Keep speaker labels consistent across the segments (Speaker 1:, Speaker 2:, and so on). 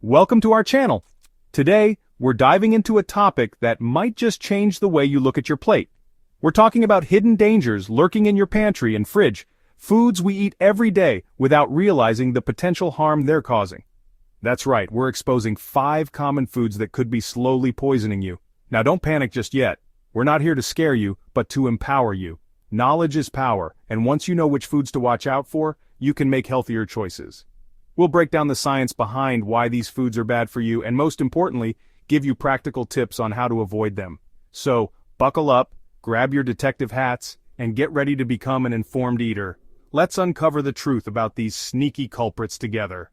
Speaker 1: Welcome to our channel. Today, we're diving into a topic that might just change the way you look at your plate. We're talking about hidden dangers lurking in your pantry and fridge, foods we eat every day without realizing the potential harm they're causing. That's right, we're exposing 5 common foods that could be slowly poisoning you. Now don't panic just yet. We're not here to scare you, but to empower you. Knowledge is power, and once you know which foods to watch out for, you can make healthier choices. We'll break down the science behind why these foods are bad for you and most importantly, give you practical tips on how to avoid them. So, buckle up, grab your detective hats, and get ready to become an informed eater. Let's uncover the truth about these sneaky culprits together.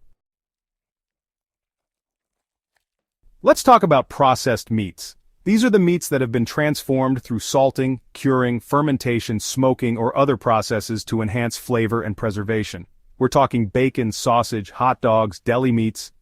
Speaker 1: Let's talk about processed meats. These are the meats that have been transformed through salting, curing, fermentation, smoking, or other processes to enhance flavor and preservation. We're talking bacon, sausage, hot dogs, deli meats.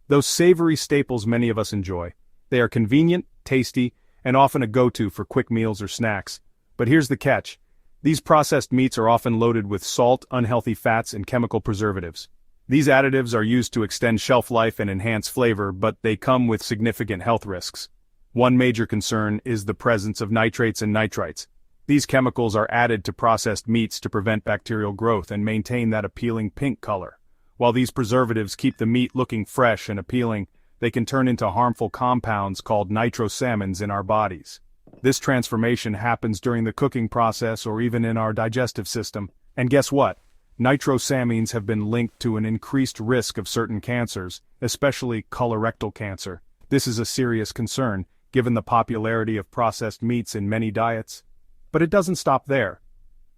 Speaker 1: Those savory staples many of us enjoy. They are convenient, tasty, and often a go-to for quick meals or snacks. But here's the catch. These processed meats are often loaded with salt, unhealthy fats, and chemical preservatives. These additives are used to extend shelf life and enhance flavor, but they come with significant health risks. One major concern is the presence of nitrates and nitrites. These chemicals are added to processed meats to prevent bacterial growth and maintain that appealing pink color. While these preservatives keep the meat looking fresh and appealing, they can turn into harmful compounds called nitrosamines in our bodies. This transformation happens during the cooking process or even in our digestive system. And guess what? Nitrosamines have been linked to an increased risk of certain cancers, especially colorectal cancer. This is a serious concern, given the popularity of processed meats in many diets. But it doesn't stop there.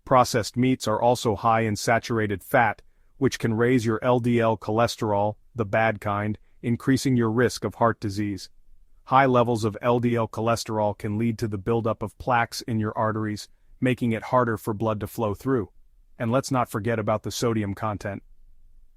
Speaker 1: Processed meats are also high in saturated fat, which can raise your LDL cholesterol, the bad kind, increasing your risk of heart disease. High levels of LDL cholesterol can lead to the buildup of plaques in your arteries, making it harder for blood to flow through. And let's not forget about the sodium content.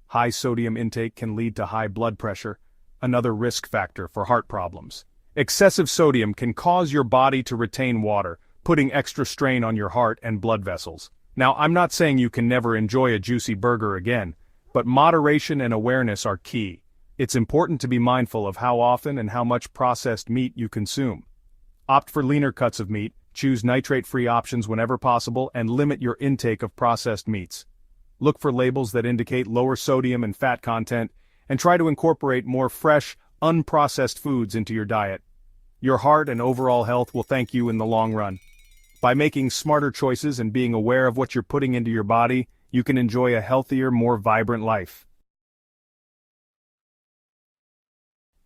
Speaker 1: High sodium intake can lead to high blood pressure, another risk factor for heart problems. Excessive sodium can cause your body to retain water, putting extra strain on your heart and blood vessels. Now, I'm not saying you can never enjoy a juicy burger again, but moderation and awareness are key. It's important to be mindful of how often and how much processed meat you consume. Opt for leaner cuts of meat, choose nitrate-free options whenever possible, and limit your intake of processed meats. Look for labels that indicate lower sodium and fat content, and try to incorporate more fresh, unprocessed foods into your diet. Your heart and overall health will thank you in the long run. By making smarter choices and being aware of what you're putting into your body, you can enjoy a healthier, more vibrant life.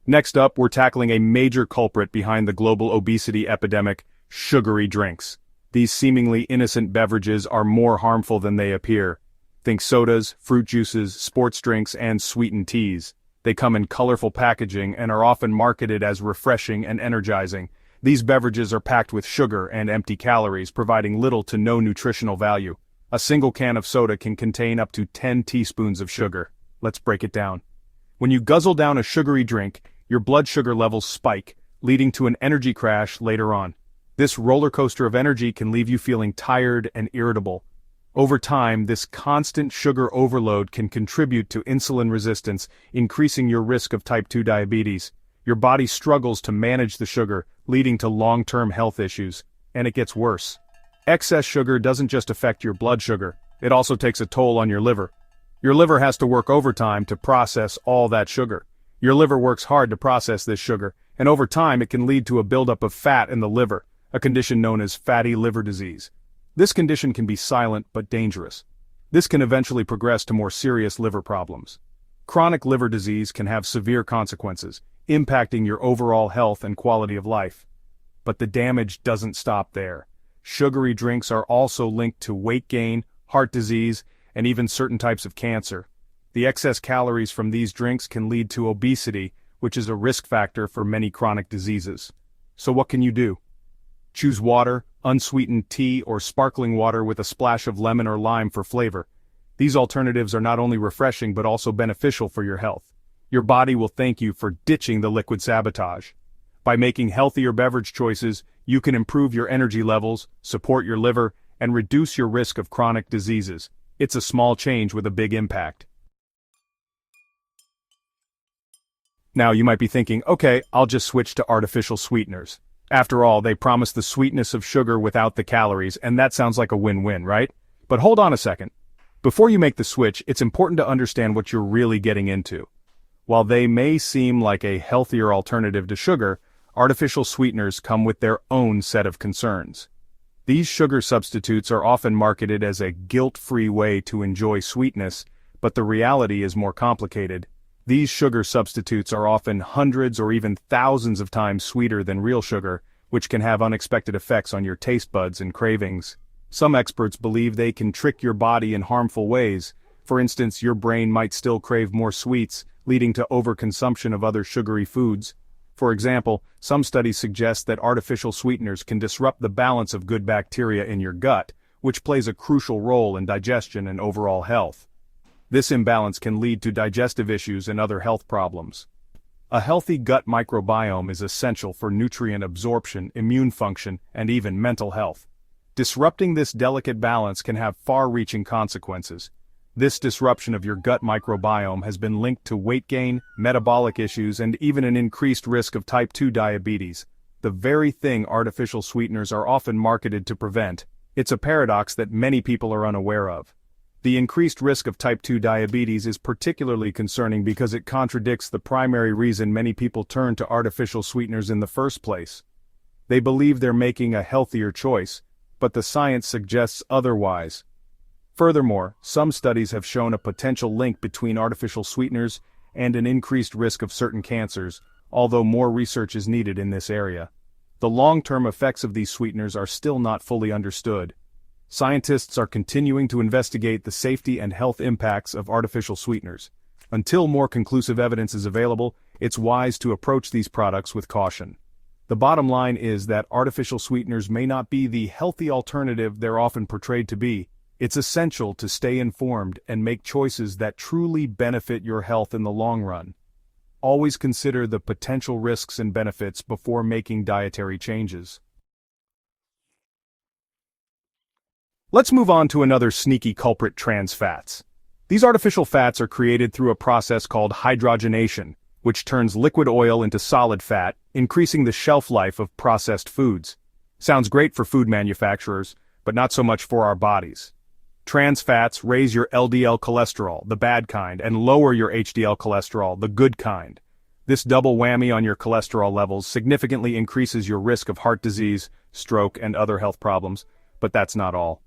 Speaker 1: Next up, we're tackling a major culprit behind the global obesity epidemic: sugary drinks. These seemingly innocent beverages are more harmful than they appear. Think sodas, fruit juices, sports drinks, and sweetened teas. They come in colorful packaging and are often marketed as refreshing and energizing. These beverages are packed with sugar and empty calories, providing little to no nutritional value. A single can of soda can contain up to 10 teaspoons of sugar. Let's break it down. When you guzzle down a sugary drink, your blood sugar levels spike, leading to an energy crash later on. This roller coaster of energy can leave you feeling tired and irritable. Over time, this constant sugar overload can contribute to insulin resistance, increasing your risk of type 2 diabetes. Your body struggles to manage the sugar, leading to long-term health issues. And it gets worse. Excess sugar doesn't just affect your blood sugar, it also takes a toll on your liver. Your liver has to work overtime to process all that sugar. Your liver works hard to process this sugar, and over time it can lead to a buildup of fat in the liver, a condition known as fatty liver disease. This condition can be silent but dangerous. This can eventually progress to more serious liver problems. Chronic liver disease can have severe consequences, impacting your overall health and quality of life. But the damage doesn't stop there. Sugary drinks are also linked to weight gain, heart disease, and even certain types of cancer. The excess calories from these drinks can lead to obesity, which is a risk factor for many chronic diseases. So what can you do? Choose water, unsweetened tea, or sparkling water with a splash of lemon or lime for flavor. These alternatives are not only refreshing but also beneficial for your health. Your body will thank you for ditching the liquid sabotage. By making healthier beverage choices, you can improve your energy levels, support your liver, and reduce your risk of chronic diseases. It's a small change with a big impact. Now you might be thinking, okay, I'll just switch to artificial sweeteners. After all, they promise the sweetness of sugar without the calories, and that sounds like a win-win, right? But hold on a second. Before you make the switch, it's important to understand what you're really getting into. While they may seem like a healthier alternative to sugar, artificial sweeteners come with their own set of concerns. These sugar substitutes are often marketed as a guilt-free way to enjoy sweetness, but the reality is more complicated. These sugar substitutes are often hundreds or even thousands of times sweeter than real sugar, which can have unexpected effects on your taste buds and cravings. Some experts believe they can trick your body in harmful ways. For instance, your brain might still crave more sweets, leading to overconsumption of other sugary foods. For example, some studies suggest that artificial sweeteners can disrupt the balance of good bacteria in your gut, which plays a crucial role in digestion and overall health. This imbalance can lead to digestive issues and other health problems. A healthy gut microbiome is essential for nutrient absorption, immune function, and even mental health. Disrupting this delicate balance can have far-reaching consequences. This disruption of your gut microbiome has been linked to weight gain, metabolic issues, and even an increased risk of type 2 diabetes, the very thing artificial sweeteners are often marketed to prevent. It's a paradox that many people are unaware of. The increased risk of type 2 diabetes is particularly concerning because it contradicts the primary reason many people turn to artificial sweeteners in the first place. They believe they're making a healthier choice, but the science suggests otherwise. Furthermore, some studies have shown a potential link between artificial sweeteners and an increased risk of certain cancers, although more research is needed in this area. The long-term effects of these sweeteners are still not fully understood. Scientists are continuing to investigate the safety and health impacts of artificial sweeteners. Until more conclusive evidence is available, it's wise to approach these products with caution. The bottom line is that artificial sweeteners may not be the healthy alternative they're often portrayed to be. It's essential to stay informed and make choices that truly benefit your health in the long run. Always consider the potential risks and benefits before making dietary changes. Let's move on to another sneaky culprit: trans fats. These artificial fats are created through a process called hydrogenation, which turns liquid oil into solid fat, increasing the shelf life of processed foods. Sounds great for food manufacturers, but not so much for our bodies. Trans fats raise your LDL cholesterol, the bad kind, and lower your HDL cholesterol, the good kind. This double whammy on your cholesterol levels significantly increases your risk of heart disease, stroke, and other health problems, but that's not all.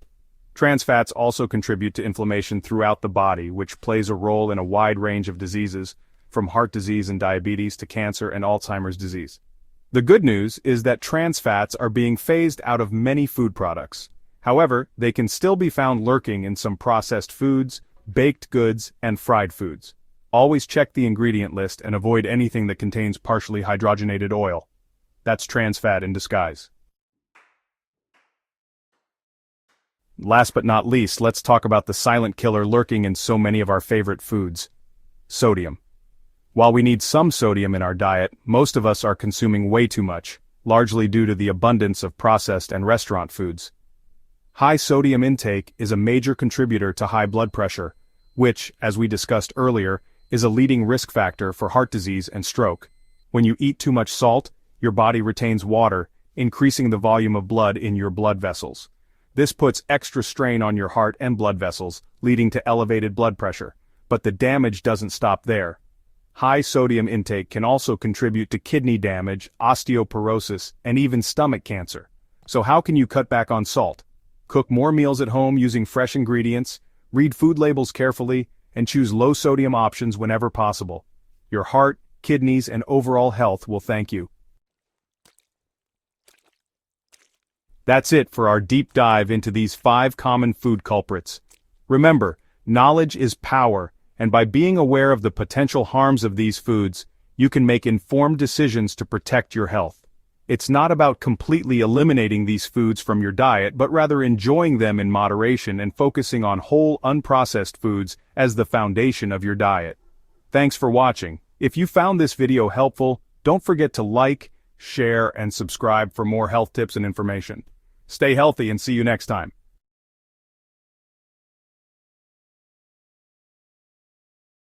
Speaker 1: Trans fats also contribute to inflammation throughout the body, which plays a role in a wide range of diseases, from heart disease and diabetes to cancer and Alzheimer's disease. The good news is that trans fats are being phased out of many food products. However, they can still be found lurking in some processed foods, baked goods, and fried foods. Always check the ingredient list and avoid anything that contains partially hydrogenated oil. That's trans fat in disguise. Last but not least, let's talk about the silent killer lurking in so many of our favorite foods: sodium. While we need some sodium in our diet, most of us are consuming way too much, largely due to the abundance of processed and restaurant foods. High sodium intake is a major contributor to high blood pressure, which, as we discussed earlier, is a leading risk factor for heart disease and stroke. When you eat too much salt, your body retains water, increasing the volume of blood in your blood vessels. This puts extra strain on your heart and blood vessels, leading to elevated blood pressure. But the damage doesn't stop there. High sodium intake can also contribute to kidney damage, osteoporosis, and even stomach cancer. So how can you cut back on salt? Cook more meals at home using fresh ingredients, read food labels carefully, and choose low-sodium options whenever possible. Your heart, kidneys, and overall health will thank you. That's it for our deep dive into these 5 common food culprits. Remember, knowledge is power, and by being aware of the potential harms of these foods, you can make informed decisions to protect your health. It's not about completely eliminating these foods from your diet, but rather enjoying them in moderation and focusing on whole, unprocessed foods as the foundation of your diet. Thanks for watching. If you found this video helpful, don't forget to like, share, and subscribe for more health tips and information. Stay healthy and see you next time.